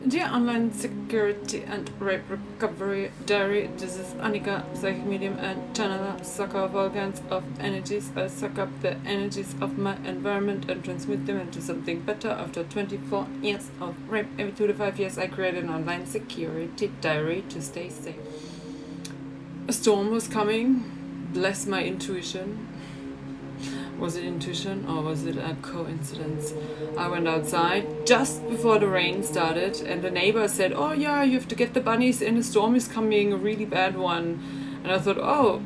Dear Online Security and Rape Recovery Diary, this is Annika, psychic medium and channeler, sucker of all kinds of energies. I suck up the energies of my environment and transmit them into something better. After 24 years of rape, every 2 to 5 years I created an online security diary to stay safe. A storm was coming, bless my intuition. Was it intuition or was it a coincidence? I went outside just before the rain started and the neighbor said, oh yeah, you have to get the bunnies in, a storm is coming, a really bad one. And I thought, oh,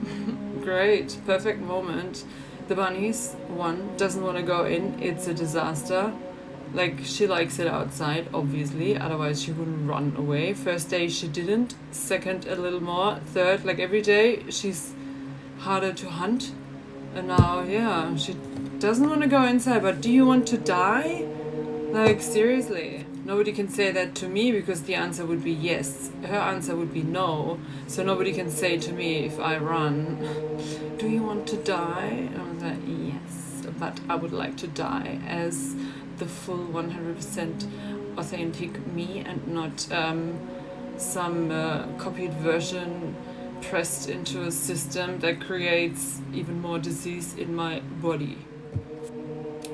great, perfect moment. The bunnies, one, doesn't want to go in, it's a disaster. Like, she likes it outside, obviously, otherwise she wouldn't run away. First day she didn't, second a little more, third, like every day she's harder to hunt. And now, yeah, she doesn't want to go inside, but do you want to die? Like, seriously. Nobody can say that to me because the answer would be yes. Her answer would be no. So nobody can say to me if I run, do you want to die? And I was like, yes, but I would like to die as the full 100% authentic me and not some copied version pressed into a system that creates even more disease in my body.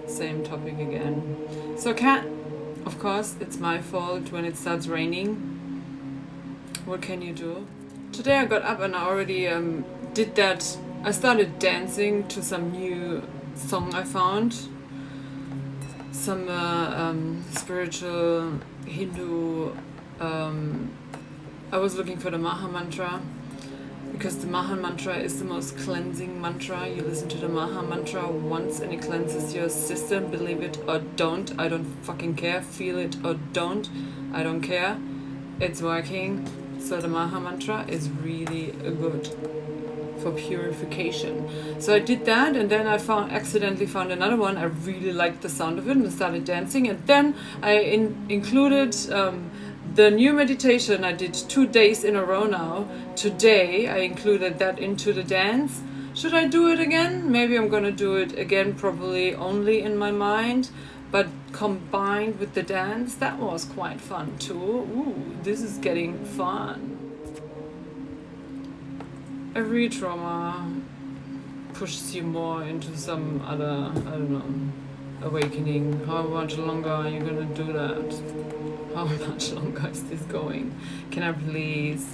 Same topic again. So cat, of course, it's my fault when it starts raining. What can you do? Today I got up and I already did that. I started dancing to some new song I found. Some spiritual Hindu. I was looking for the Maha Mantra. Because the Maha Mantra is the most cleansing mantra. You listen to the Maha Mantra once and it cleanses your system. Believe it or don't, I don't fucking care. Feel it or don't, I don't care. It's working. So the Maha Mantra is really good for purification. So I did that and then I accidentally found another one. I really liked the sound of it and I started dancing. And then I included the new meditation I did 2 days in a row now. Today I included that into the dance. Should I do it again? Maybe I'm gonna do it again, probably only in my mind, but combined with the dance. That was quite fun too. Ooh, this is getting fun. Every trauma pushes you more into some other, I don't know, awakening. How much longer are you gonna do that? How much longer is this going? Can I please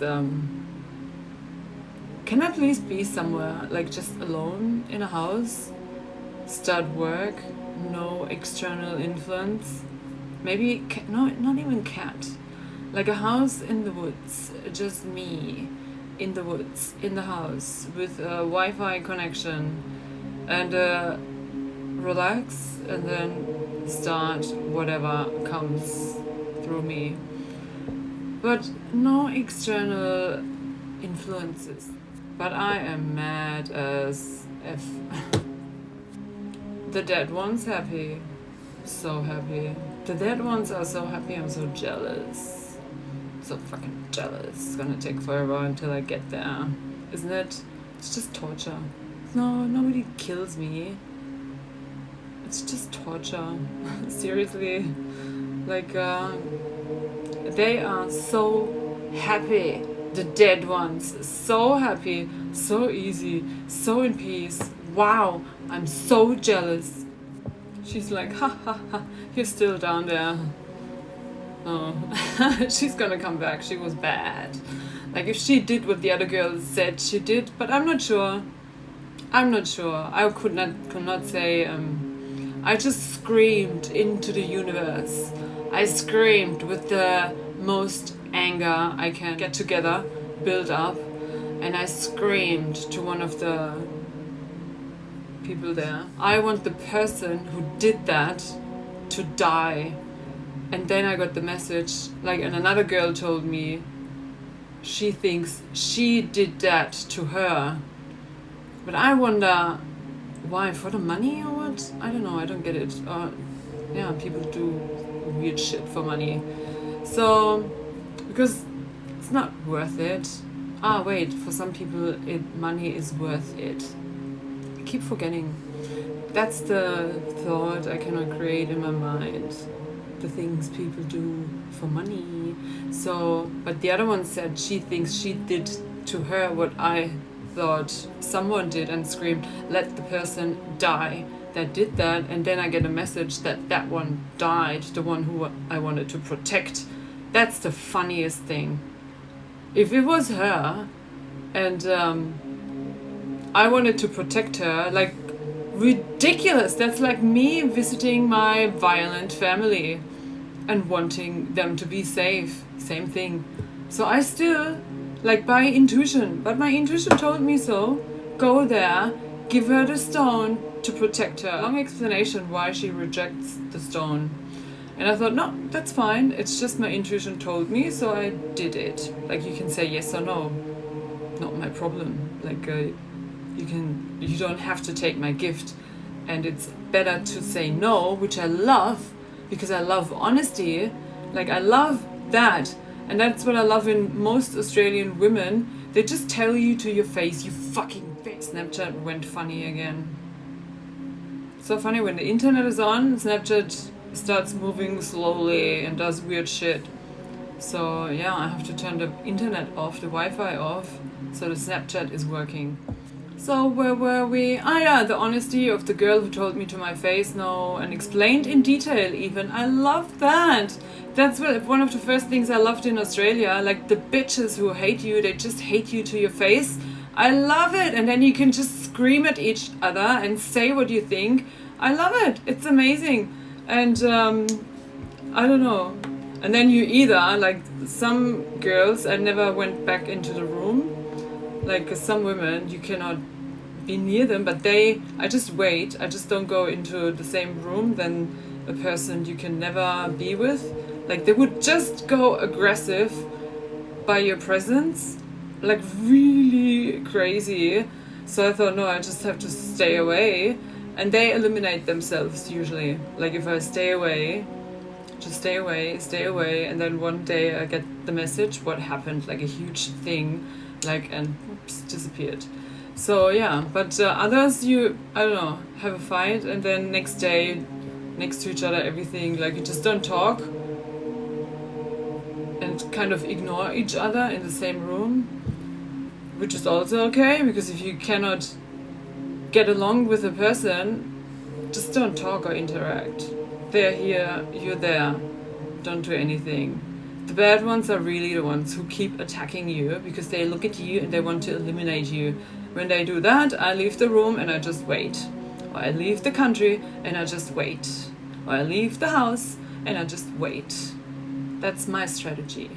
be somewhere, like just alone in a house, start work, no external influence? Maybe, no, not even cat. Like a house in the woods, just me in the woods, in the house, with a Wi-Fi connection, and relax, and then start whatever comes through me. But no external influences. But I am mad as F. The dead one's happy. So happy. The dead ones are so happy, I'm so jealous. So fucking jealous. It's gonna take forever until I get there. Isn't it? It's just torture. No, nobody kills me. It's just torture. Seriously. Like, they are so happy. The dead ones, so happy, so easy, so in peace. Wow, I'm so jealous. She's like, ha ha ha, you're still down there. Oh, she's gonna come back. She was bad. Like if she did what the other girls said she did, but I'm not sure. I could not say. I just screamed into the universe. I screamed with the most anger I can get together, build up, and I screamed to one of the people there. I want the person who did that to die. And then I got the message, like, and another girl told me she thinks she did that to her. But I wonder, why, for the money or what? I don't know, I don't get it. Yeah, people do weird shit for money. So, because it's not worth it. Wait, for some people money is worth it. I keep forgetting. That's the thought I cannot create in my mind. The things people do for money. So, but the other one said she thinks she did to her what I thought someone did, and screamed, let the person die that did that. And then I get a message that that one died, the one who I wanted to protect. That's the funniest thing. If it was her and I wanted to protect her, like, ridiculous. That's like me visiting my violent family and wanting them to be safe. Same thing. So I still, like, by intuition, but my intuition told me so, go there, give her the stone to protect her. Long explanation why she rejects the stone. And I thought, no, that's fine. It's just my intuition told me, so I did it. Like, you can say yes or no. Not my problem. Like, you don't have to take my gift. And it's better to say no, which I love, because I love honesty. Like, I love that. And that's what I love in most Australian women. They just tell you to your face, you fucking bitch. Snapchat went funny again. So funny, when the internet is on, Snapchat starts moving slowly and does weird shit. So yeah, I have to turn the internet off, the Wi-Fi off, so the Snapchat is working. So where were we? Ah yeah, the honesty of the girl who told me to my face no, and explained in detail even. I love that. That's one of the first things I loved in Australia. Like, the bitches who hate you, they just hate you to your face. I love it. And then you can just scream at each other and say what you think. I love it. It's amazing. And I don't know. And then you either, like some girls, I never went back into the room. Like some women, you cannot be near them, but I just wait. I just don't go into the same room than a person you can never be with. Like, they would just go aggressive by your presence, like really crazy. So I thought, no, I just have to stay away. And they eliminate themselves usually. Like, if I stay away, just stay away, and then one day I get the message what happened, like a huge thing, like, and oops, disappeared. So yeah, but others, I don't know, have a fight, and then next day, next to each other, everything, like, you just don't talk and kind of ignore each other in the same room, which is also okay, because if you cannot get along with a person, just don't talk or interact. They're here, you're there, don't do anything. The bad ones are really the ones who keep attacking you because they look at you and they want to eliminate you. When they do that, I leave the room and I just wait. Or I leave the country and I just wait. Or I leave the house and I just wait. That's my strategy,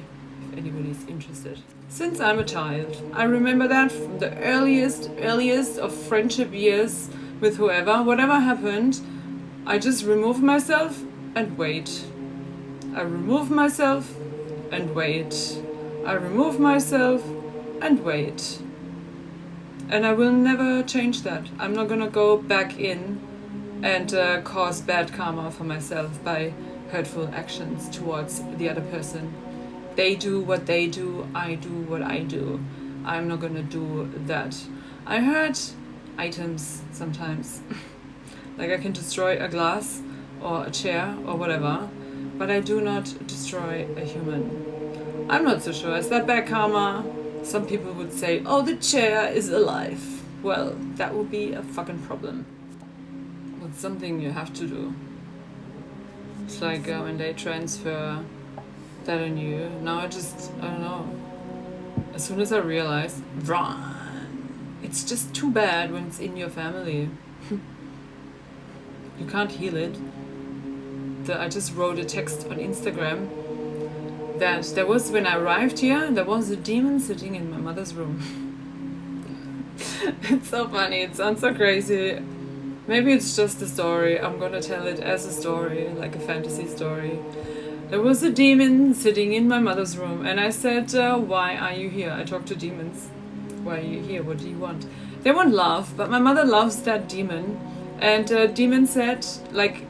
if anybody's interested. Since I'm a child, I remember that from the earliest of friendship years with whoever, whatever happened, I just remove myself and wait. I remove myself and wait. I remove myself and wait. And I will never change that. I'm not gonna go back in and cause bad karma for myself by hurtful actions towards the other person. They do what they do, I do what I do. I'm not gonna do that. I hurt items sometimes. Like, I can destroy a glass or a chair or whatever, but I do not destroy a human. I'm not so sure. Is that bad karma? Some people would say, oh, the chair is alive. Well, that would be a fucking problem. It's something you have to do. It's like when they transfer that on you. Now I don't know. As soon as I realized, run. It's just too bad when it's in your family. You can't heal it. I just wrote a text on Instagram that there was, when I arrived here, there was a demon sitting in my mother's room. It's so funny, it sounds so crazy. Maybe it's just a story. I'm gonna tell it as a story, like a fantasy story. There was a demon sitting in my mother's room, and I said, why are you here? I talk to demons. Why are you here? What do you want? They want love, but my mother loves that demon. And demon said, like,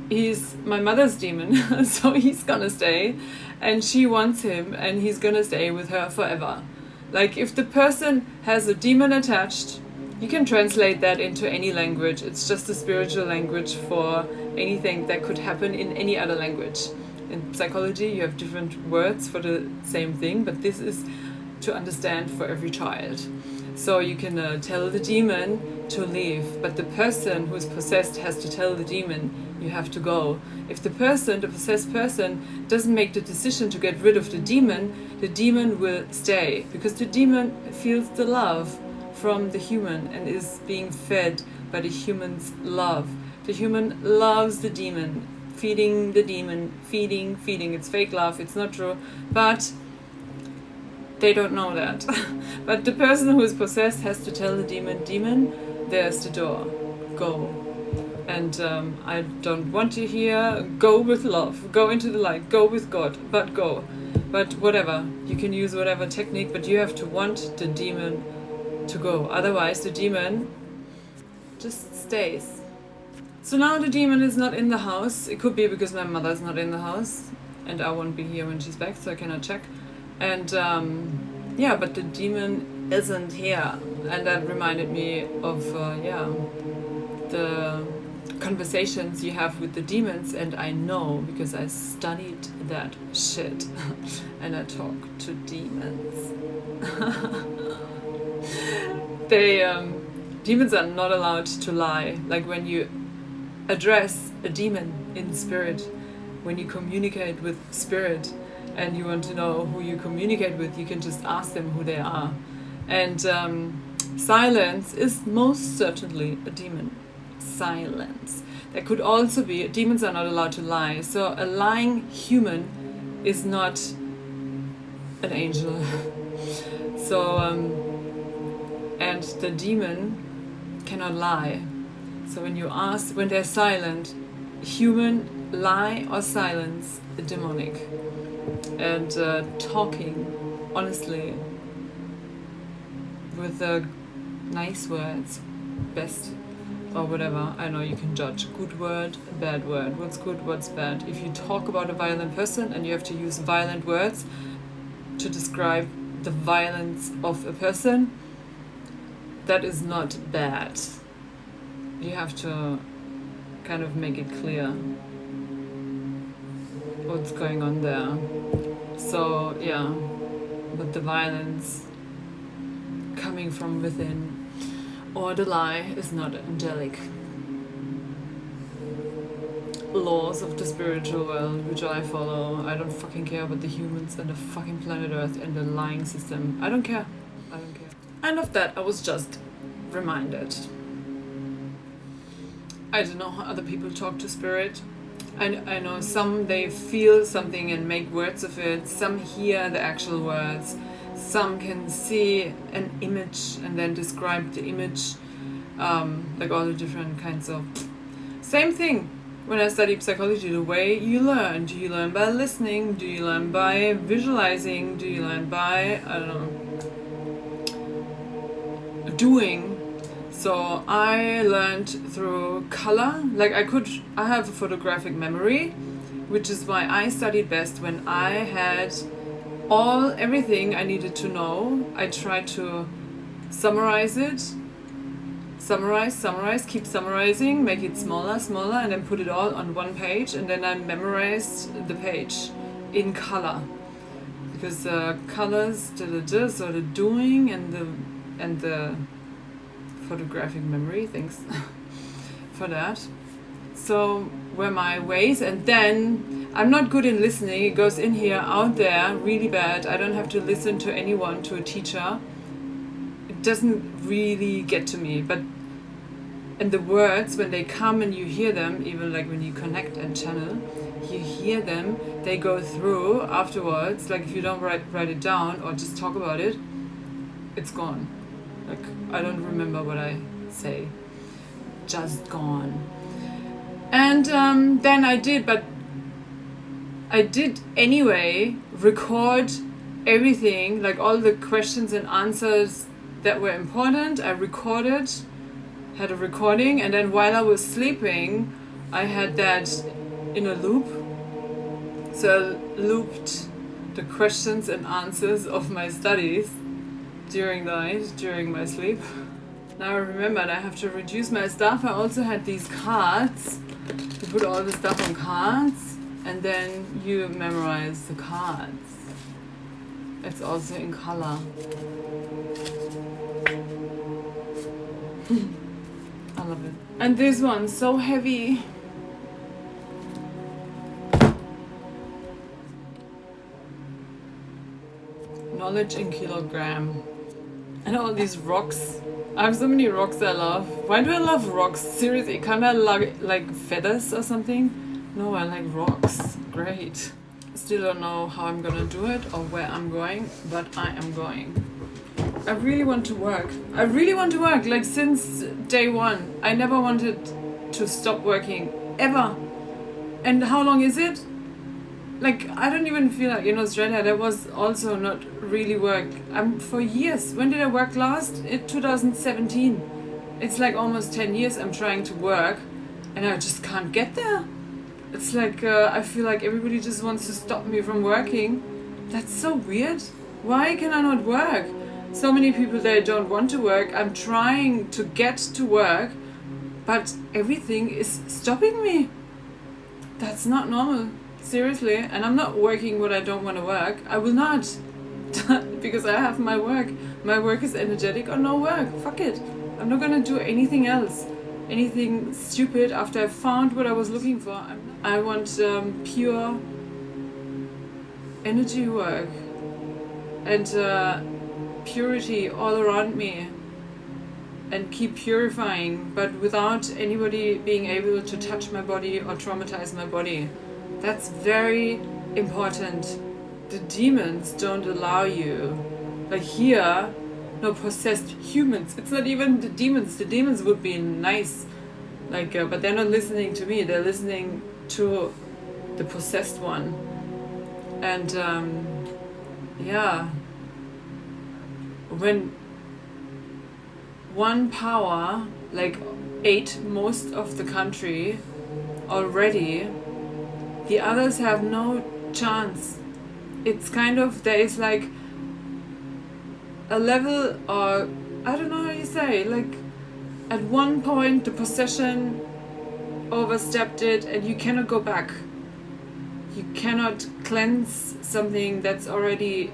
he's my mother's demon, so he's gonna stay. And she wants him, and he's gonna stay with her forever. Like, if the person has a demon attached, you can translate that into any language. It's just a spiritual language for anything that could happen in any other language. in psychology you have different words for the same thing, but this is to understand for every child. So you can tell the demon to leave, but the person who is possessed has to tell the demon, you have to go. If the possessed person, doesn't make the decision to get rid of the demon will stay, because the demon feels the love from the human and is being fed by the human's love. The human loves the demon, feeding the demon, feeding. It's fake love, it's not true, but they don't know that. But the person who is possessed has to tell the demon, there's the door, go. And I don't want you here, go with love, go into the light, go with God, but go. But whatever, you can use whatever technique, but you have to want the demon to go. Otherwise the demon just stays. So now the demon is not in the house. It could be because my mother's not in the house and I won't be here when she's back, so I cannot check. And yeah, but the demon isn't here. And that reminded me of the conversations you have with the demons, and I know because I studied that shit and I talk to demons. Demons are not allowed to lie. Like when you address a demon in spirit, when you communicate with spirit and you want to know who you communicate with, you can just ask them who they are. And silence is most certainly a demon. Silence. There could also be, demons are not allowed to lie, so a lying human is not an angel. So and the demon cannot lie. So when you ask, when they're silent, human, lie or silence, demonic. And talking honestly with nice words, best or whatever. I know you can judge good word, bad word, what's good, what's bad. If you talk about a violent person and you have to use violent words to describe the violence of a person, that is not bad. You have to kind of make it clear what's going on there. So yeah, but the violence coming from within or the lie is not angelic. Laws of the spiritual world, which I follow. I don't fucking care about the humans and the fucking planet Earth and the lying system. I don't care. I don't care. And of that I was just reminded. I don't know how other people talk to spirit. I know some, they feel something and make words of it. Some hear the actual words. Some can see an image and then describe the image. Like all the different kinds of... Same thing. When I studied psychology, the way you learn. Do you learn by listening? Do you learn by visualizing? Do you learn by, I don't know, doing? So I learned through color. Like I have a photographic memory, which is why I studied best when I had everything I needed to know. I tried to summarize it. Summarize, keep summarizing, make it smaller, and then put it all on one page, and then I memorized the page in color. Because colors, so the doing and the photographic memory, thanks for that. So were my ways, and then I'm not good in listening. It goes in here, out there, really bad. I don't have to listen to anyone, to a teacher. It doesn't really get to me, and the words, when they come and you hear them, even like when you connect and channel, you hear them, they go through afterwards. Like if you don't write it down or just talk about it, it's gone. Like I don't remember what I say, just gone. And then I did anyway record everything, like all the questions and answers that were important. I had a recording, and then while I was sleeping I had that in a loop. So I looped the questions and answers of my studies during the night, during my sleep. Now I remembered I have to reduce my stuff. I also had these cards to put all the stuff on cards. And then you memorize the cards. It's also in color. I love it. And this one's so heavy. Knowledge in kilogram. And all these rocks. I have so many rocks I love. Why do I love rocks? Seriously, can't I like feathers or something? No, I like rocks. Great. Still don't know how I'm gonna do it or where I'm going, but I am going. I really want to work. I really want to work. Like since day one. I never wanted to stop working. Ever. And how long is it? Like, I don't even feel like in Australia that was also not really work. For years. When did I work last? In 2017. It's like almost 10 years I'm trying to work and I just can't get there. It's like, I feel like everybody just wants to stop me from working. That's so weird. Why can I not work? So many people, they don't want to work. I'm trying to get to work, but everything is stopping me. That's not normal. Seriously, and I'm not working what I don't want to work. I will not. Because I have my work. My work is energetic or no work. Fuck it. I'm not gonna do anything else. Anything stupid after I found what I was looking for. I want pure energy work. And purity all around me. And keep purifying, but without anybody being able to touch my body or traumatize my body. That's very important. The demons don't allow you. Like here, no possessed humans. It's not even the demons. The demons would be nice. Like, but they're not listening to me. They're listening to the possessed one. And yeah, when one power like ate most of the country already, the others have no chance. It's kind of, there is like a level, or I don't know how you say, like at one point the possession overstepped it and you cannot go back. You cannot cleanse something that's already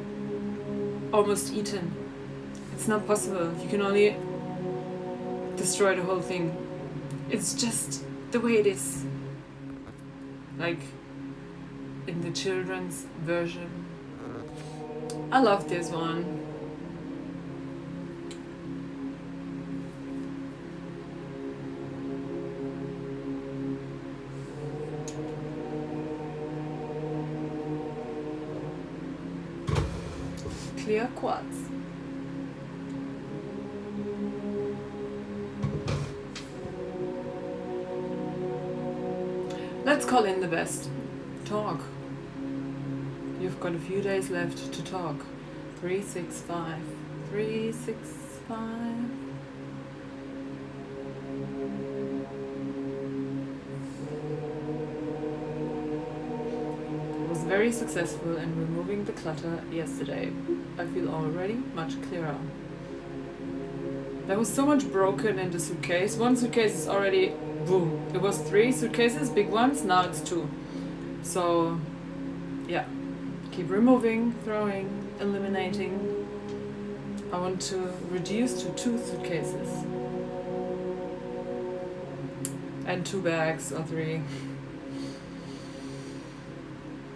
almost eaten. It's not possible. You can only destroy the whole thing. It's just the way it is. Like in the children's version. I love this one. Clear quartz. Let's call in the best. Talk. You've got a few days left to talk. 365. 365. Was very successful in removing the clutter yesterday. I feel already much clearer. There was so much broken in the suitcase. One suitcase is already boom. It was 3 suitcases, big ones, now it's 2. So yeah, keep removing, throwing, eliminating. I want to reduce to 2 suitcases and 2 bags or 3.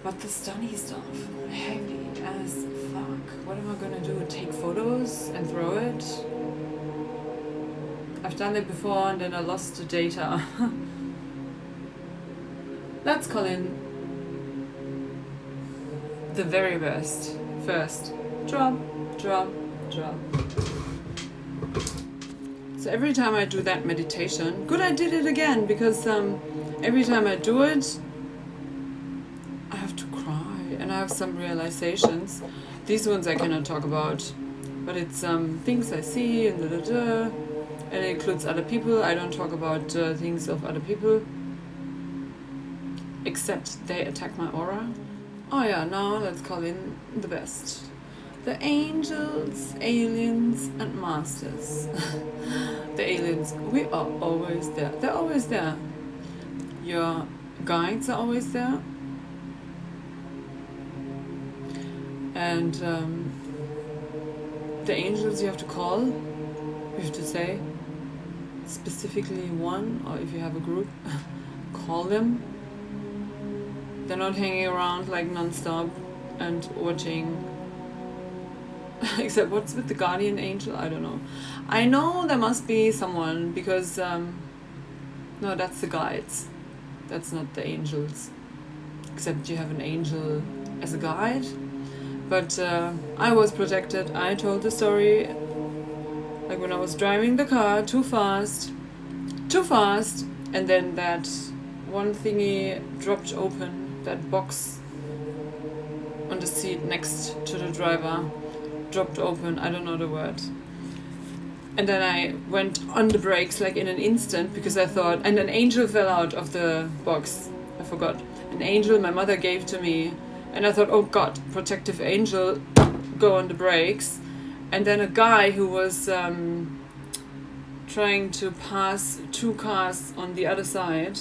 But the stunny stuff, heavy as fuck. What am I gonna do? Take photos and throw it? I've done it before and then I lost the data. Let's call in the very best. First, drop, drop, drop. So every time I do that meditation, good, I did it again, because every time I do it, I have to cry and I have some realizations. These ones I cannot talk about, but it's things I see and da-da-da. And it includes other people. I don't talk about things of other people, except they attack my aura. Oh yeah, now let's call in the best. The angels, aliens and masters. The aliens, we are always there. They're always there. Your guides are always there. And the angels you have to call, you have to say specifically one, or if you have a group, call them. They're not hanging around like non-stop and watching. Except what's with the guardian angel? I don't know. I know there must be someone because no, that's the guides. That's not the angels. Except you have an angel as a guide. But I was protected. I told the story like when I was driving the car too fast, and then that one thingy dropped open, that box on the seat next to the driver dropped open, I don't know the word. And then I went on the brakes like in an instant because I thought, and an angel fell out of the box. I forgot. An angel my mother gave to me. And I thought, oh God, protective angel, go on the brakes. And then a guy who was trying to pass two cars on the other side,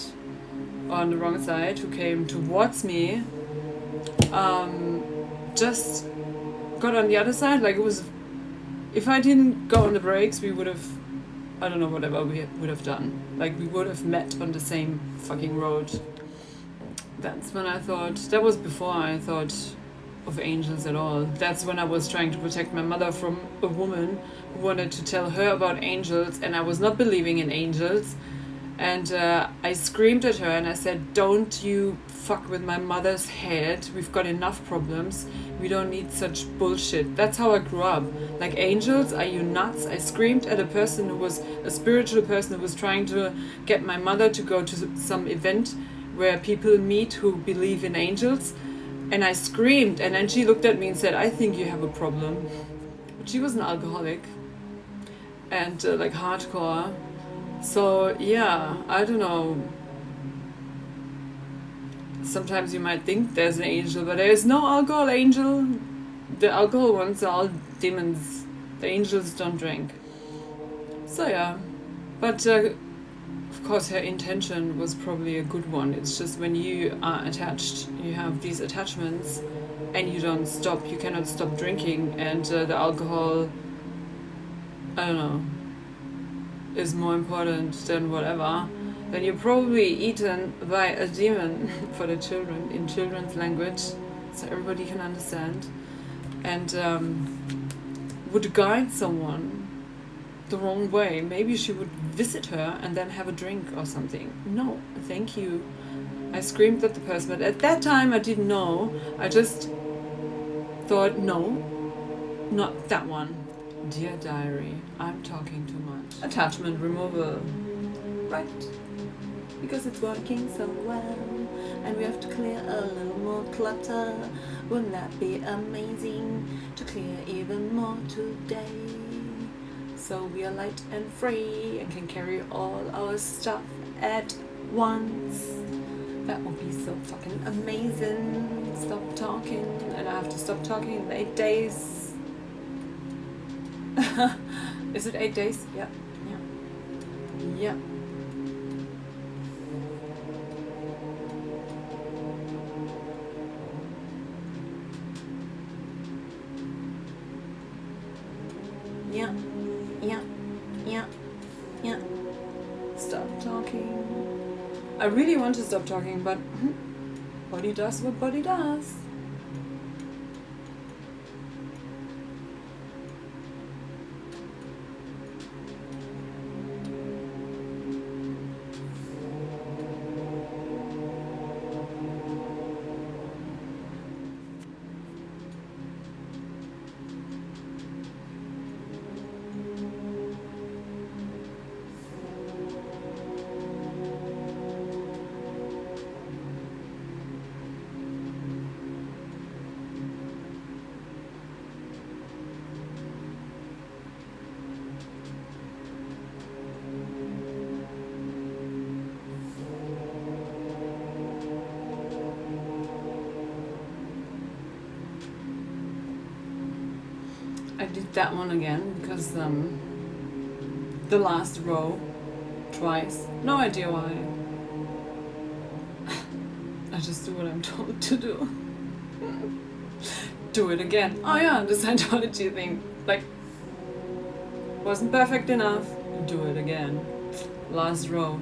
on the wrong side, who came towards me, just got on the other side. Like it was, if I didn't go on the brakes, we would have, I don't know, whatever we would have done. Like we would have met on the same fucking road. That's when I thought, that was before I thought of angels at all. That's when I was trying to protect my mother from a woman who wanted to tell her about angels, and I was not believing in angels. And I screamed at her and I said, don't you fuck with my mother's head. We've got enough problems. We don't need such bullshit. That's how I grew up. Like, angels, are you nuts? I screamed at a person who was a spiritual person who was trying to get my mother to go to some event where people meet who believe in angels, and I screamed, and then she looked at me and said, I think you have a problem. But she was an alcoholic and like hardcore, so yeah, I don't know. Sometimes you might think there's an angel, but there is no alcohol angel. The alcohol ones are all demons. The angels don't drink. So yeah, but of course her intention was probably a good one. It's just when you are attached, you have these attachments and you don't stop, you cannot stop drinking, and the alcohol, I don't know, is more important than whatever, then you're probably eaten by a demon for the children, in children's language, so everybody can understand, and would guide someone the wrong way. Maybe she would visit her and then have a drink or something. No, thank you. I screamed at the person, but at that time I didn't know. I just thought, no, not that one. Dear diary, I'm talking too much. Attachment removal. Right. Because it's working so well and we have to clear a little more clutter. Wouldn't that be amazing to clear even more today? So we are light and free and can carry all our stuff at once. That would be so fucking amazing. Stop talking, and I have to stop talking in 8 days. Is it 8 days? Yeah. Yeah. Yeah. Stop talking. I really want to stop talking, but body does what body does. I did that one again because the last row twice. No idea why. I just do what I'm told to do. do it again. Oh yeah, the Scientology thing, like, wasn't perfect enough, do it again. Last row,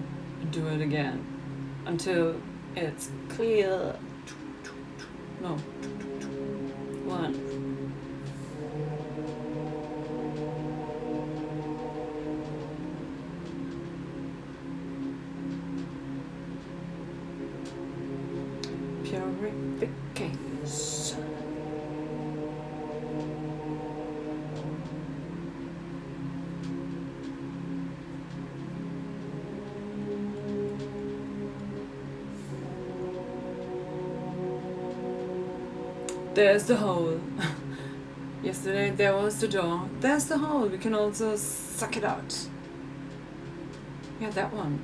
do it again. Until it's clear. No. 1. Purification. There's the hole. Yesterday there was the door. There's the hole. We can also suck it out. Yeah, that one.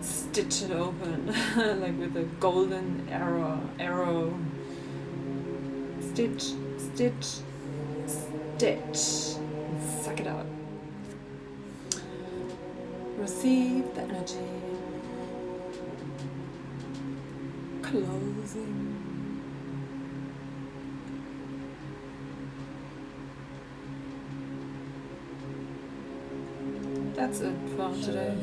Stitch it open, like with a golden arrow. Stitch, stitch, stitch. Suck it out. Receive the energy. Closing. That's it for today.